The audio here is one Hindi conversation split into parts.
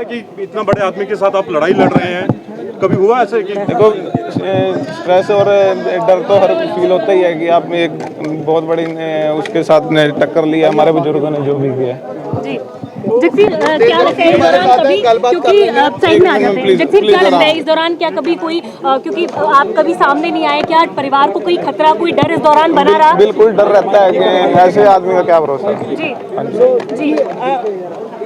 कि इतना बड़े आदमी के साथ आप लड़ाई लड़ रहे हैं, कभी हुआ ऐसे कि? देखो, स्ट्रेस और डर तो हर फील होता ही है कि आप एक बहुत बड़ी उसके साथ ने टक्कर लिया, हमारे बुजुर्गों ने जो भी किया। जी जगसीर, क्या लगता है इस दौरान कभी, क्योंकि साइड में आ जाते हैं, जगसीर क्या लगता है इस दौरान क्या कभी कोई, क्योंकि आप कभी सामने नहीं आए, क्या परिवार को कोई खतरा, कोई डर इस दौरान बना रहा? बिल्कुल डर रहता है कि ऐसे आदमी का क्या भरोसा। जी जी।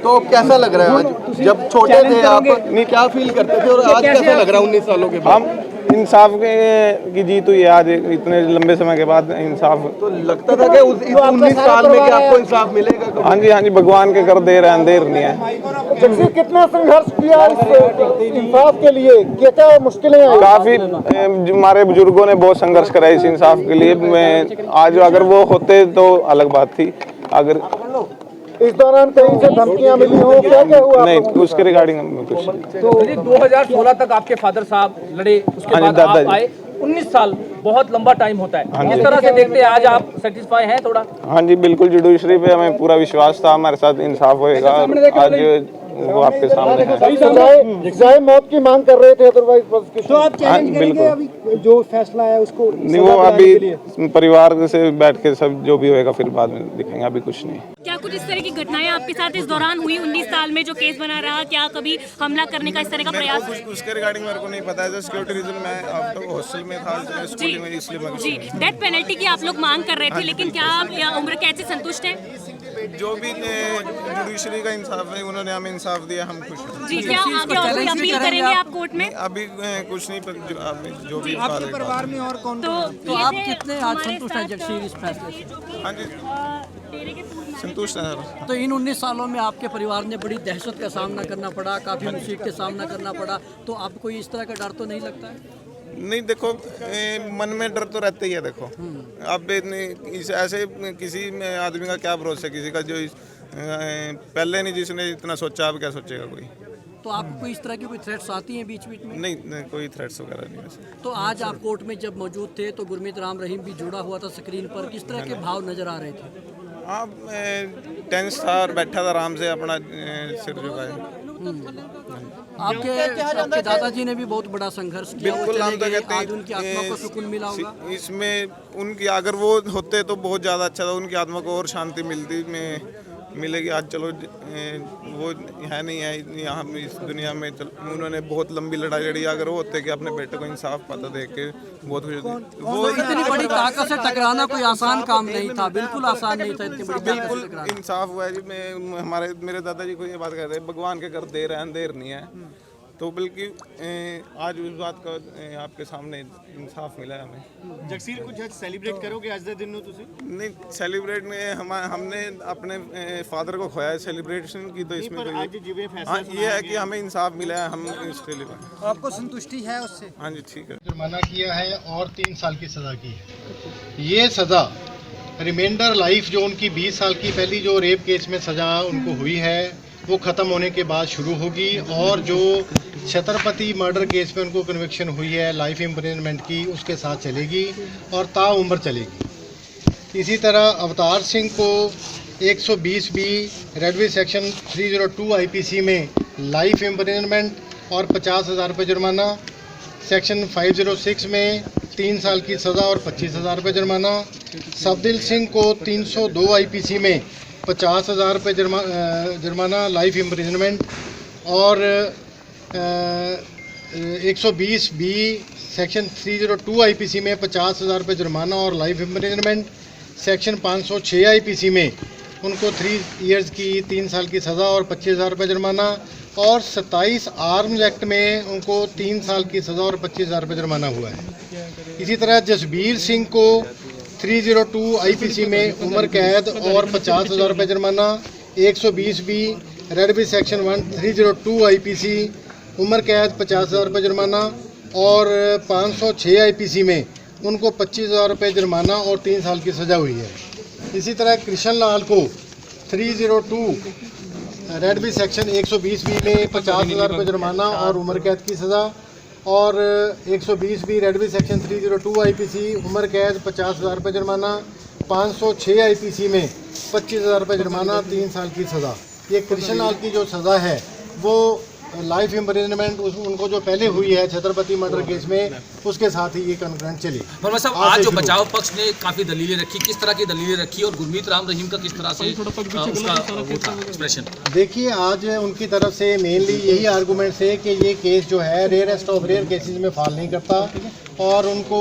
तो कैसा लग रहा है आज, जब छोटे थे आप क्या फील करते थे और आज कैसा लग रहा है 19 सालों के बाद? हम इंसाफ की जीत हुई है आज, इतने लंबे समय के बाद इंसाफ। तो लगता था कि इस 19 साल में कि आपको इंसाफ मिलेगा? हाँ जी, भगवान के कर दे रहे हैं, देर नहीं है। जगसीर, कितना संघर्ष किया इस इंसाफ के लिए, क्या मुश्किलें आई? काफी हमारे बुजुर्गों ने बहुत संघर्ष करा इस इंसाफ के लिए। मैं आज अगर वो होते तो अलग बात थी। अगर इस दौरान कहीं से धमकियां मिली हो, क्या क्या हुआ? नहीं, उसके रिगार्डिंग कुछ नहीं। तो 2016 तक आपके फादर साहब लड़े, उसके बाद आप आए। 19 साल बहुत लंबा टाइम होता है। इस तरह से देखते हैं आज आप सेटिस्फाई हैं थोड़ा? हाँ जी, बिल्कुल। जुडिशरी पे हमें पूरा विश्वास था, हमारे साथ इंसाफ होएगा। आज वो आपके सामने है। जाए मौत की मांग कर रहे थे, अदरवाइज तो आप चैलेंज करेंगे अभी जो फैसला है उसको? नहीं, वो अभी परिवार से बैठ के सब जो भी होएगा फिर बाद में दिखेंगे, अभी कुछ नहीं। क्या कुछ इस तरह की घटनाएं आपके साथ इस दौरान हुई 19 साल में जो केस बना रहा? क्या कभी हमला करने का इस तरह का प्रयास? उसके रिगार्डिंग मेरे को नहीं पता है। सिक्योरिटी रीजन मैं हॉस्टल में था, स्कूलिंग में, इसलिए मैं जी डेथ पेनल्टी की आप लोग मांग कर रहे थे, लेकिन क्या आप उम्र कैद से संतुष्ट हैं? जो भी जुडिशरी का इंसाफ है, उन्होंने हमें इंसाफ दिया, हम खुश हैं। जी, क्या आगे और कोई अपील करेंगे आप कोर्ट में? अभी कुछ नहीं, पर जो भी आपके परिवार में और कौन? तो आप कितने आज संतुष्ट हैं जगसीर इस फैसले से? हाँ जी, संतुष्ट है सर। तो इन 19 सालों में आपके परिवार ने बड़ी दहशत का सामना करना पड़ा, काफी मुसीबत का सामना करना पड़ा, तो आपको इस तरह का डर तो नहीं लगता है? नहीं, देखो, मन में डर तो रहता ही है। देखो, अब ऐसे किसी आदमी का क्या भरोसा है, किसी का जो पहले नहीं जिसने इतना सोचा, अब क्या सोचेगा कोई? तो आपको इस तरह की कोई थ्रेट्स आती हैं बीच बीच में? नहीं, कोई थ्रेट्स वगैरह नहीं वैसे। तो आज आप कोर्ट में जब मौजूद थे तो गुरमीत राम रहीम भी जुड़ा हुआ था स्क्रीन पर, किस तरह के भाव नजर आ रहे थे? आप टेंस था और बैठा था आराम से, अपना सिर झुकाए। आपके दादाजी ने भी बहुत बड़ा संघर्ष किया, वो बिल्कुल, हम चले तो गए, कहते आज उनकी आत्मा को सुकून मिला होगा। इसमें उनकी अगर वो होते तो बहुत ज़्यादा अच्छा था, उनकी आत्मा को और शांति मिलेगी। आज चलो वो है नहीं है यहाँ इस दुनिया में, उन्होंने बहुत लंबी लड़ाई लड़ी। अगर वो होते कि अपने बेटे को इंसाफ पाता, देख के बहुत खुश होती। वो इतनी बड़ी ताकत से टकराना कोई आसान काम नहीं था, बिल्कुल आसान नहीं था इतनी बड़ी ताकत से टकराना। इंसाफ हुआ है जी। मेरे दादाजी को ये बात कहते हैं, भगवान के घर देर है, अंधेर नहीं है। तो बल्कि आज उस बात का आपके सामने इंसाफ मिला है हमें। जगसीर, कुछ आज सेलिब्रेट करोगे आज दे दिन ਨੂੰ ਤੁਸੀਂ? नहीं, सेलिब्रेट में हमने अपने फादर को खोया है, सेलिब्रेशन की तो इसमें कोई। आज जिਵੇਂ हाँ, फैसला ये है कि हमें इंसाफ मिला है, हम इसके लिए। आपको संतुष्टि है उससे? हाँ जी, ठीक है। जुर्माना किया है और 3 साल की सज़ा की है। ये सज़ा रिमाइंडर लाइफ जो उनकी 20 साल की पहली जो रेप केस में सज़ा उनको हुई है वो ख़त्म होने के बाद शुरू होगी, और जो छत्रपति मर्डर केस में उनको कन्विक्शन हुई है लाइफ इम्प्रिजनमेंट की, उसके साथ चलेगी और ताउम्र चलेगी। इसी तरह अवतार सिंह को 120B रेडवी सेक्शन 302 IPC में लाइफ इम्प्रिजनमेंट और 50,000 रुपये जुर्माना, सेक्शन 506 में 3 साल की सज़ा और 25,000 रुपये जुर्माना। सफदिल सिंह को 302 IPC में 50,000 रुपये जुर्माना, लाइफ इम्प्रिजनमेंट, और 120B सेक्शन 302 IPC में 50,000 रुपये जुर्माना और लाइफ इम्प्रिजनमेंट। सेक्शन 506 IPC में उनको 3 इयर्स की 3 साल की सज़ा और 25,000 रुपये जुर्माना, और 27 आर्म्स एक्ट में उनको 3 साल की सज़ा और 25,000 रुपये जुर्माना हुआ है। इसी तरह जसबीर सिंह को 302 IPC में उम्र कैद और 50,000 रुपये जुर्माना, 120B रेडवी सेक्शन 302 IPC उम्र कैद 50,000 रुपये जुर्माना, और 506 IPC में उनको 25,000 रुपये जुर्माना और 3 साल की सज़ा हुई है। इसी तरह कृष्ण लाल को 302 रेडवी सेक्शन 120B में 50,000 रुपये जुर्माना और उम्र कैद की सज़ा, और 120B रेडवी सेक्शन 302 IPC उम्र कैद 50,000 रुपये जुर्माना, 506 IPC में 25,000 रुपये जुर्माना, 3 साल की सज़ा। ये कृष्ण लाल की जो सज़ा है वो लाइफ इम्प्रिजनमेंट उनको जो पहले हुई है छत्रपति मर्डर केस में, उसके साथ ही ये कंकरेंट चली। पर साहब आज जो बचाव पक्ष ने काफी दलीलें रखी, किस तरह की दलीलें रखी और गुरमीत राम रहीम का किस तरह से उसका वो था एक्सप्रेशन? देखिए, आज उनकी तरफ से मेनली यही आर्गूमेंट्स है कि ये केस जो है रेयरेस्ट ऑफ रेयर केसेस में फॉल नहीं करता और उनको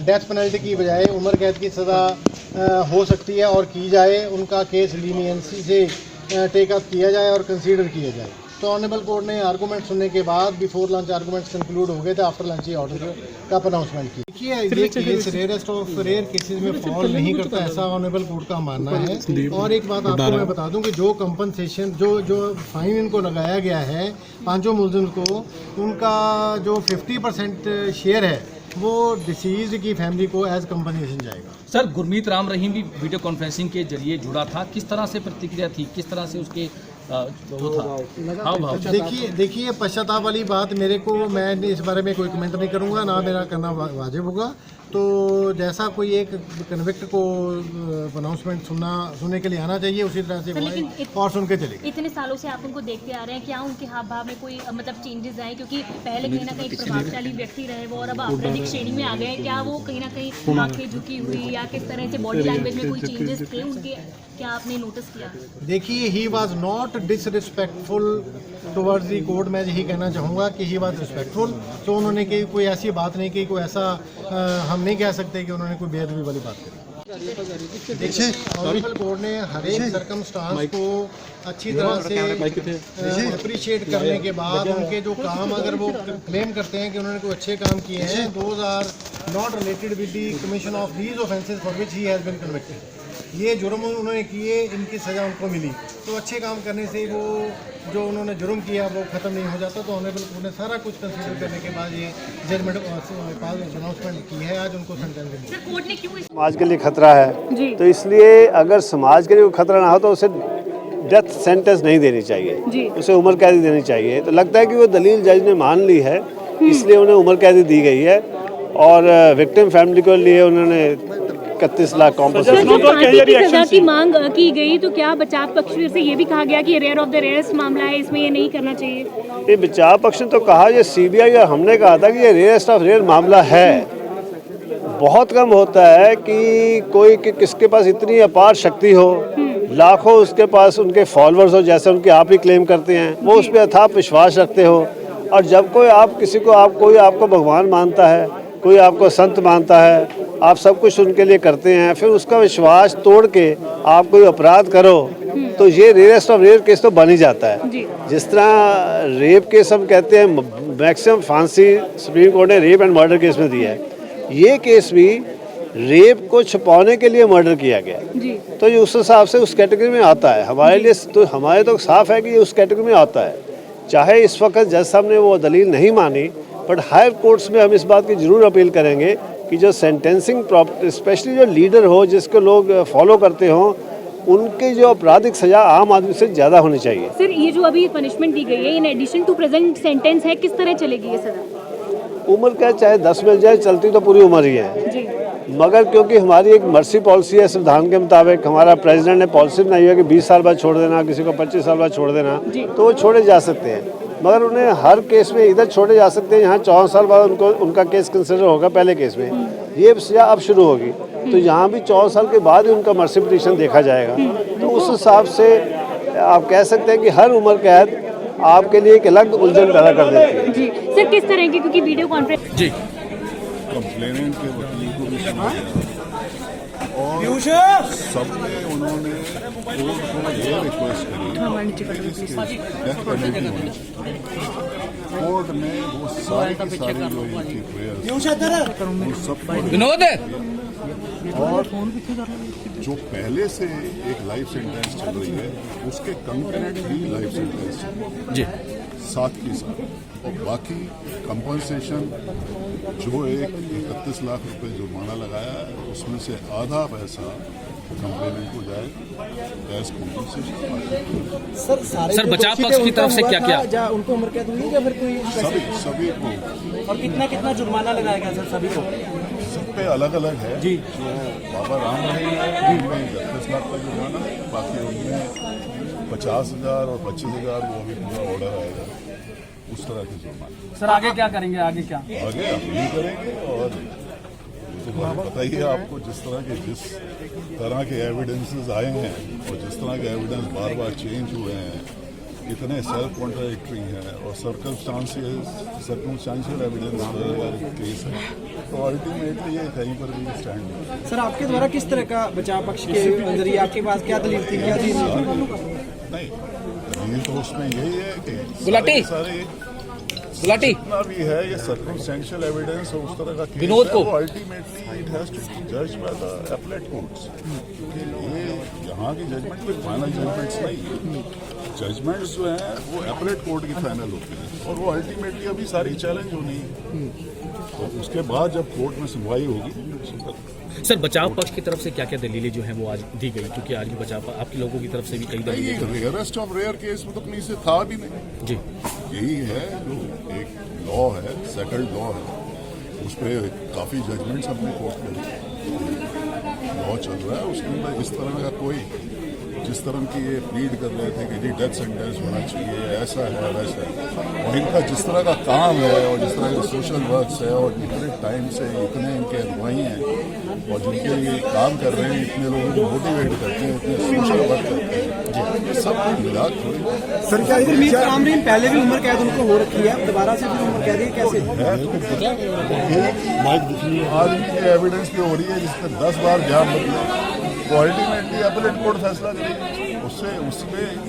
डेथ पेनल्टी की बजाय उम्र कैद की सज़ा हो सकती है और की जाए। उनका केस लीनियंसी से टेक अप किया जाए और कंसीडर किया जाए। तो ऑनरेबल कोर्ट ने आर्गूमेंट सुनने के बाद बिफोर लंच आर्गूमेंट्स कंक्लूड हो गए थे, आफ्टर लंच ये ऑर्डर का अनाउंसमेंट की। देखिए, ये case rarest of rare cases में फॉल नहीं करता, ऐसा ऑनरेबल कोर्ट का मानना है। और एक बात आपको मैं बता दूं कि जो कंपनसेशन जो फाइन इनको लगाया गया है पांचों मुलजिम को, उनका जो 50% शेयर है वो डिसीज की फैमिली को एज कंपनसेशन जाएगा। सर, गुरमीत राम रहीम भी वीडियो कॉन्फ्रेंसिंग के जरिए जुड़ा था, किस तरह से प्रतिक्रिया थी, किस तरह से उसके वो था हाव भाव? देखिए पश्चाताप वाली बात मेरे को, मैं इस बारे में कोई कमेंट नहीं करूंगा, ना मेरा करना वाजिब होगा। तो जैसा कोई एक कन्विक्ट को अनाउंसमेंट सुनने के लिए आना चाहिए, उसी तरह से वो और सुन के चले। इतने सालों से आप उनको देखते आ रहे हैं, क्या उनके हाव भाव में कोई मतलब चेंजेस आए? क्योंकि पहले कहीं ना कहीं प्रभावशाली व्यक्ति रहे वो और अब आपराधिक श्रेणी में आ गए, क्या वो कहीं ना कहीं आंखें झुकी हुई या किस तरह से बॉडी लैंग्वेज में कोई चेंजेस थे उनके, क्या आपने नोटिस किया? देखिए, he was not disrespectful towards the court. मैं यही कहना चाहूँगा कि ही वॉज रिस्पेक्टफुल। तो उन्होंने कोई ऐसी बात नहीं की, कोई ऐसा हम नहीं कह सकते कि उन्होंने कोई बेअदबी वाली बात करी। देखिए, ऑनरेबल कोर्ट ने हर एक सर्कमस्टांस को अच्छी तरह से अप्रिशिएट करने के बाद उनके जो काम, अगर वो क्लेम करते हैं कि उन्होंने कोई अच्छे काम किए हैं, those are not related with the commission of these offences for which he has been convicted. ये जुर्म उन्होंने किए, इनकी सज़ा उनको मिली, तो अच्छे काम करने से वो जो उन्होंने जुर्म किया वो ख़त्म नहीं हो जाता। तो ऑनरेबल कोर्ट ने सारा कुछ कंसीडर करने के बाद ये जजमेंट अनाउंसमेंट की है, आज उनको सेंटेंस कोर्ट ने क्यों समाज के लिए खतरा है, तो इसलिए अगर समाज के लिए खतरा ना हो तो उसे डेथ सेंटेंस नहीं देनी चाहिए, उसे उम्र कैदी देनी चाहिए। तो लगता है कि वो दलील जज ने मान ली है, इसलिए उन्हें उम्र कैदी दी गई है और विक्टिम फैमिली के लिए उन्होंने 31 लाख सजा की मांग की गई। तो क्या बचाव पक्ष से ये भी कहा गया कि रेयर ऑफ द रेयरेस्ट मामला है, इसमें ये नहीं करना चाहिए? ये बचाव पक्ष ने तो कहा, ये सीबीआई और हमने कहा था कि ये रेयरेस्ट ऑफ रेयर मामला है। बहुत कम होता है कि कोई किसके पास इतनी अपार शक्ति हो, लाखों उसके पास उनके फॉलोअर्स हो, जैसे उनके आप ही क्लेम करते हैं, वो उस पर अथाह विश्वास रखते हो। और जब कोई आप किसी को कोई आपको भगवान मानता है, कोई आपको संत मानता है, आप सब कुछ उनके लिए करते हैं, फिर उसका विश्वास तोड़ के आप कोई अपराध करो तो ये रेयरेस्ट ऑफ रेयर केस तो बन ही जाता है। जिस तरह रेप केस हम कहते हैं मैक्सिमम फांसी सुप्रीम कोर्ट ने रेप एंड मर्डर केस में दिया है, ये केस भी रेप को छुपाने के लिए मर्डर किया गया, तो ये उस हिसाब से उस कैटेगरी में आता है। हमारे लिए तो हमारे तो साफ है कि ये उस कैटेगरी में आता है। चाहे इस वक्त जज साहब ने वो दलील नहीं मानी, बट हायर कोर्ट्स में हम इस बात की जरूर अपील करेंगे कि जो सेंटेंसिंग स्पेशली जो लीडर हो, जिसको लोग फॉलो करते हो, उनकी जो आपराधिक सजा आम आदमी से ज़्यादा होनी चाहिए। सर, ये जो अभी पनिशमेंट दी गई है in addition to present sentence है, किस तरह चलेगी ये सजा? उम्र क्या, चाहे 10 मिल जाए, चलती तो पूरी उम्र ही है, मगर क्योंकि हमारी एक मर्सी पॉलिसी है, संविधान के मुताबिक हमारा प्रेसिडेंट ने पॉलिसी बनाई है कि 20 साल बाद छोड़ देना, किसी को 25 साल बाद छोड़ देना, तो वो छोड़े जा सकते हैं। मगर उन्हें हर केस में इधर छोड़े जा सकते हैं, यहाँ 14 साल बाद उनका केस कंसिडर होगा पहले केस में, ये सजा अब शुरू होगी, तो यहाँ भी 14 साल के बाद ही उनका मर्सी पिटीशन देखा जाएगा। तो उस हिसाब से आप कह सकते हैं कि हर उम्र कैद आपके लिए एक अलग उलझन पैदा कर देती है। जी सर, किस तरह की, क्योंकि वीडियो कॉन्फ्रेंस जी कंप्लेनेंट के वकील को भी और सबने उन्होंने कोर्ट को ये रिक्वेस्ट करी कोर्ट ने वो सारी की सारी जो इनकी प्रेयर्स विनोद और जो पहले से एक लाइफ सेंटेंस चल रही है उसके कंकरेंट भी लाइफ सेंटेंस जी साथ की साथ, और बाकी कंपनसेशन जो एक 31 लाख रुपए जुर्माना लगाया है उसमें से आधा पैसा कंप्लेनेंट को जाए एज कंपनसेशन। सर, बचाव पक्ष की तरफ से क्या क्या उनको उम्र कैद हुई या फिर कोई सभी को, और कितना जुर्माना लगाया गया सर सभी को? सब पे अलग अलग है जी। जो बाबा राम रहीम है उनमें 31 लाख का जुर्माना, बाकी उनमें 50,000 और 25,000 वो अभी पूरा ऑर्डर आएगा। उस तरह के जुर्माने। सर आगे क्या करेंगे, आगे क्या? आगे अपील करेंगे और तो पता ही है आपको, जिस तरह के एविडेंसेस आए हैं और जिस तरह के एविडेंस बार बार चेंज हुए हैं, इतने सेल्फ कॉन्ट्राडिक्टरी हैं और सर्कमस्टांशियल एविडेंस केस है, तो अल्टीमेटली ये कहीं पर भी स्टैंड। सर आपके द्वारा किस तरह का बचाव पक्ष के जरिए आपके पास क्या दलील थी, क्या चीज नहीं, दलील तो उसमें यही है कि गुलाटी जितना भी है ये सर्कमस्टेंशियल एविडेंस और उस तरह का विनोद को ultimately it has to be judged by the appellate courts, क्योंकि ये यहाँ की जजमेंट में फाइनल जजमेंट्स नहीं है। जजमेंट्स जो हैं वो अपीलेट कोर्ट की फाइनल होती हैं और वो अल्टीमेटली अभी सारी चैलेंज होनी है, तो उसके बाद जब कोर्ट में सुनवाई होगी। सर बचाव पक्ष की तरफ से क्या क्या दलीलें जो हैं वो आज दी गई, क्योंकि आज भी बचाव आपके लोगों की तरफ से भी कई दलीलें। रेयरेस्ट ऑफ रेयर केस में तो कहीं से था भी नहीं जी, यही है जो एक लॉ है, सेटल्ड लॉ है, उस पर काफ़ी जजमेंट्स अपने कोर्ट में लॉ चल रहा है, उसके अंदर इस तरह का कोई जिस तरह की ये प्लीड कर रहे थे कि जी डेथ सेंटेंस होना चाहिए, ऐसा है वैसा है, और इनका जिस तरह का काम है और जिस तरह के सोशल वर्क्स है और इतने टाइम से इतने इनके अगुवाई हैं और जिनके लिए काम कर रहे हैं, इतने लोगों को मोटिवेट करते हैं, इतने सोशल वर्क करते हैं, ये सब मिला थोड़ी। सर क्या मीर आमरीन पहले भी उम्र कैद उनको हो रखी है, दोबारा से फिर उम्र कैद है कैसे? आदमी की एविडेंस भी हो रही है जिसमें 10 बार जान बदले, तो अल्टीमेटली अपीलेट कोर्ट फैसला करेगी, उसमें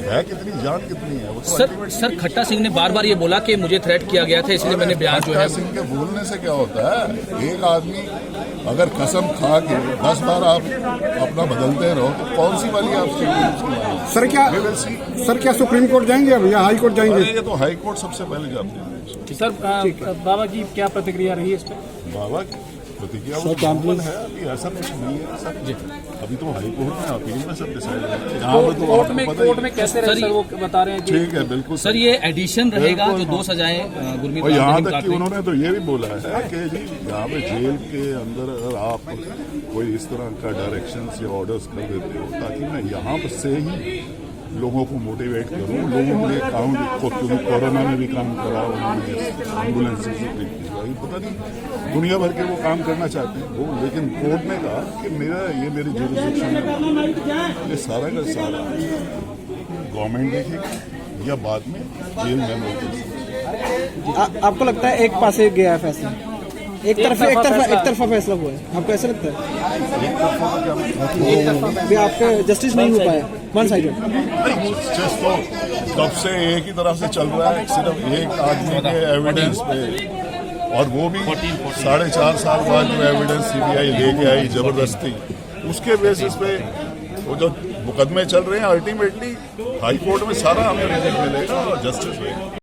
है कितनी जान कितनी है वो तो सर खट्टा सिंह ने बार बार ये बोला कि मुझे थ्रेट किया गया था, इसलिए मैंने बयान जो है। खट्टा सिंह के बोलने से क्या होता है, एक आदमी अगर कसम खा के 10 बार आप अपना बदलते रहो तो कौन सी वाली आप सर क्या सुप्रीम कोर्ट जाएंगे अब या हाई कोर्ट जाएंगे? ये तो हाई कोर्ट सबसे पहले जाते हैं। सर बाबा की क्या प्रतिक्रिया रही है इस पर? बाबा की प्रतिक्रिया वो कानून है, अभी ऐसा कुछ नहीं है सर, अभी तो हाई कोर्ट में अपील में सब डिसाइड है, यहाँ पर तो कोर्ट में कैसे रहे सर, वो बता रहे हैं। ठीक है बिल्कुल सर, ये एडिशन रहेगा जो 2 सजाएं गुरमीत, और यहाँ तक कि उन्होंने तो ये भी बोला है कि जी यहाँ पे जेल के अंदर अगर आप कोई इस तरह का डायरेक्शंस या ऑर्डर्स कर देते हो ताकि मैं यहाँ पर से ही लोगों को मोटिवेट करूँ, लोगों के लिए काम, क्योंकि कोरोना में भी काम करा उन्होंने, एम्बुलेंस पता नहीं दुनिया भर के वो काम करना चाहते हैं वो, लेकिन कोर्ट ने कहा कि मेरी जुरिसडिक्शन है, ये सारा का सारा गवर्नमेंट देखेगी या बाद में जेल में। आपको लगता है एक पासे गया है फैसला, एक तरफा फैसला हुआ है, आपको ऐसा लगता है आपका जस्टिस नहीं हो पाया, वन साइडेड? जस्टिस तो तब से एक ही तरफ से चल रहा है, सिर्फ एक आदमी के एविडेंस पे, और वो भी 4.5 साल बाद जो एविडेंस सीबीआई लेके आई जबरदस्ती, उसके बेसिस पे वो जो मुकदमे चल रहे हैं, अल्टीमेटली हाई कोर्ट में सारा हमें रिजल्ट मिलेगा और जस्टिस होगा।